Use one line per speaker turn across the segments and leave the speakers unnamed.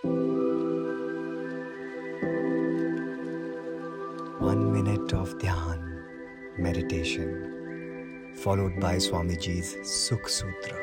1 minute of dhyaan meditation followed by Swamiji's Sukh Sutra.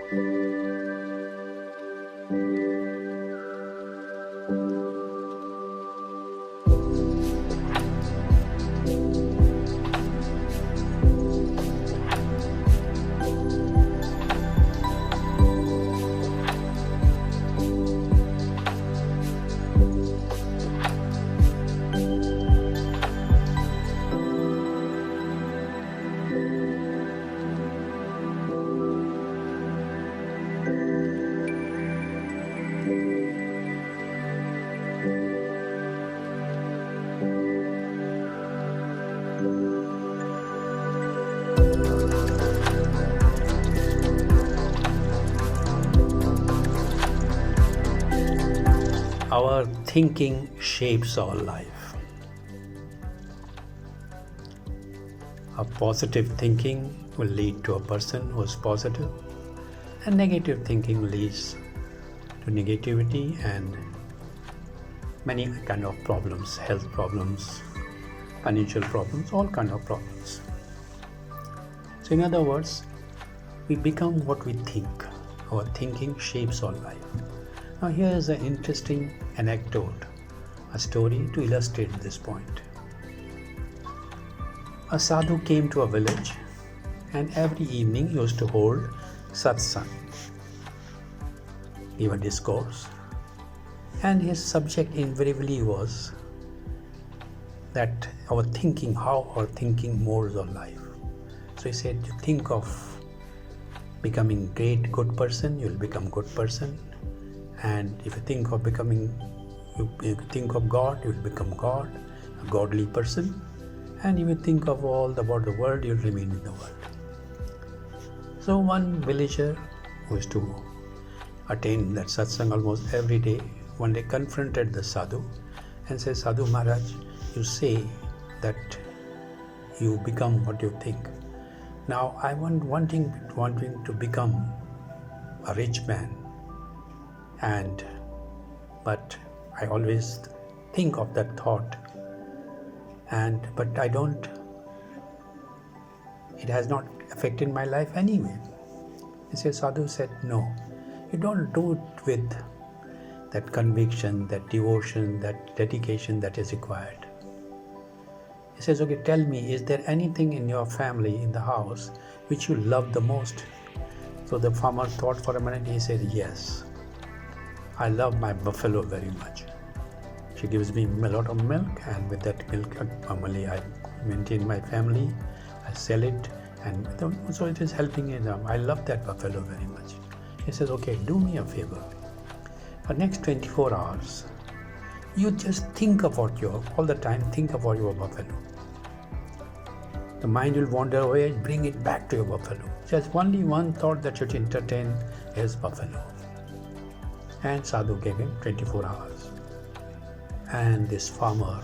Our thinking shapes our life. A positive thinking will lead to a person who is positive, and negative thinking leads to negativity and many kind of problems, health problems, financial problems, all kind of problems. So in other words, we become what we think. Our thinking shapes our life. Now here is an interesting anecdote, a story to illustrate this point. A sadhu came to a village and every evening he used to hold satsang, give a discourse, and his subject invariably was that our thinking, how our thinking molds our life. So he said, you think of becoming great, good person, you will become good person. And if you think of becoming, you think of God, you will become God, a godly person. And if you think of all about the world, you will remain in the world. So one villager who used to attain that satsang almost every day, one day confronted the sadhu and said, Sadhu Maharaj, you say that you become what you think. Now I wanting to become a rich man. But I always think of that thought, but I don't, it has not affected my life anyway. He said, Sadhu said, no, you don't do it with that conviction, that devotion, that dedication that is required. He says, okay, tell me, is there anything in your family, in the house, which you love the most? So the farmer thought for a minute, he said, yes. I love my buffalo very much. She gives me a lot of milk, and with that milk normally I maintain my family, I sell it, and so it is helping it. I love that buffalo very much. He says, okay, do me a favor. For next 24 hours, you just think about all the time think about your buffalo. The mind will wander away, bring it back to your buffalo. Just only one thought that should entertain is buffalo. And Sadhu gave him 24 hours. And this farmer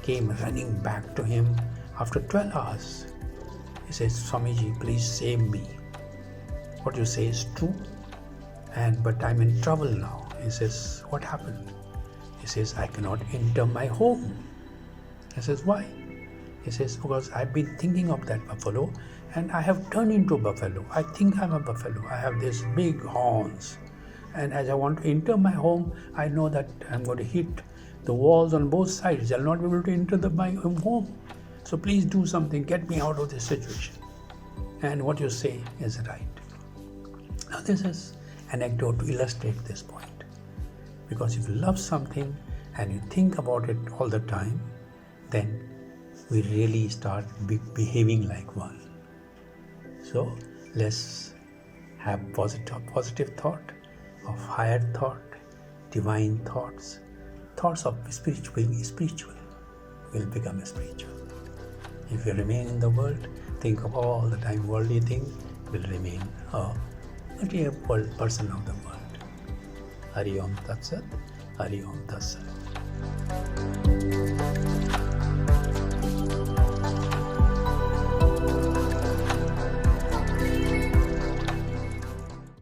came running back to him after 12 hours. He says, Swamiji, please save me. What you say is true, but I'm in trouble now. He says, what happened? He says, I cannot enter my home. He says, why? He says, because I've been thinking of that buffalo and I have turned into a buffalo. I think I'm a buffalo. I have these big horns. And as I want to enter my home, I know that I'm going to hit the walls on both sides. I'll not be able to enter my home. So please do something. Get me out of this situation. And what you say is right. Now this is an anecdote to illustrate this point. Because if you love something and you think about it all the time, then we really start behaving like one. So let's have positive thought, of higher thought, divine thoughts of spiritual will become spiritual. If you remain in the world, think of all the time worldly things, will remain a material person of the world. Hari Om Tat Sat, Hari Om Tat Sat.